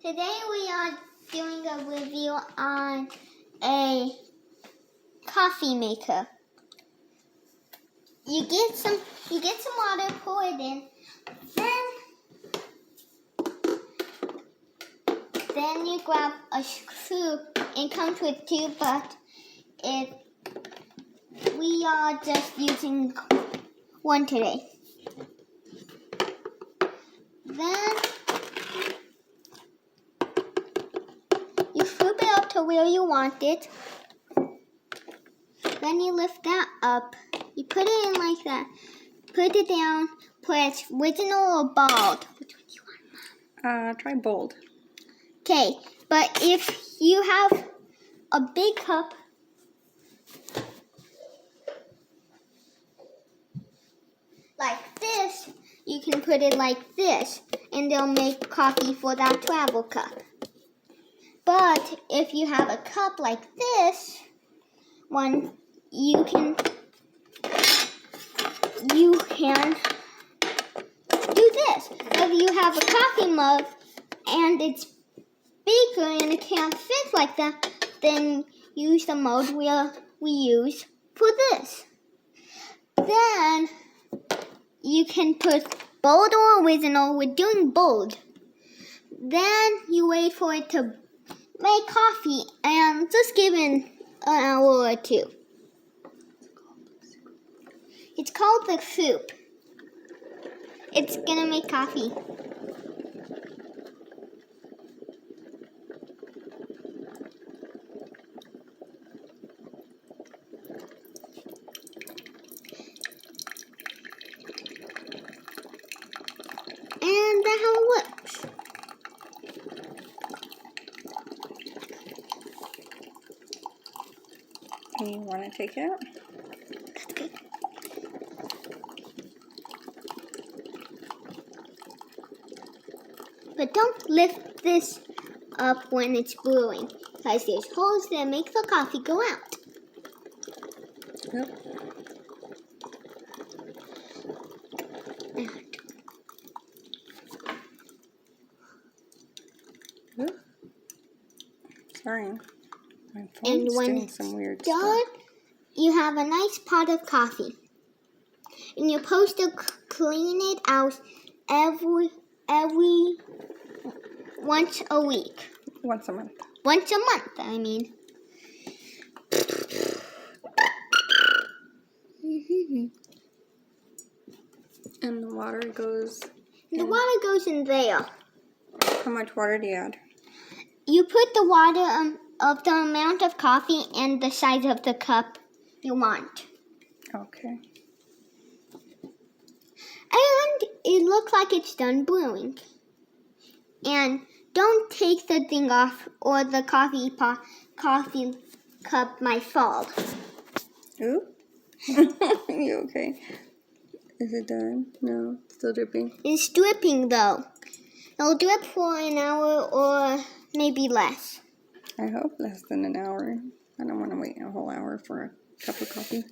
Today we are doing a review on a coffee maker. You get some water, pour it in, then you grab a screw. It comes with two, but we are just using one today. Then you flip it up to where you want it. Then you lift that up. You put it in like that. Put it down. Press original or bold. Which one do you want, Mom? Try bold. Okay, but if you have a big cup, like this, you can put it like this, and they'll make coffee for that travel cup. But if you have a cup like this one, you can do this. If you have a coffee mug and it's bigger and it can't fit like that, then use the mode we use for this. Then you can put bold or original. We're doing bold. Then you wait for it to make coffee and just give it an hour or two. It's called the soup. It's gonna make coffee. And that's how it works. You want to take it out? That's good. But don't lift this up when it's brewing, because there's holes that make the coffee go out. Yep. And Sorry. My phone's when doing it's some weird done, stuff. you have a nice pot of coffee. And you're supposed to clean it out every once a week. Once a month. Once a month, I mean. And the water goes The water goes in there. How much water do you add? You put the water of the amount of coffee and the size of the cup you want. Okay. And it looks like it's done brewing. And don't take the thing off or the coffee cup might fall. Ooh. You okay? Is it done? No, still dripping. It's dripping though. It'll drip for an hour or maybe less. I hope less than an hour. I don't want to wait a whole hour for a cup of coffee.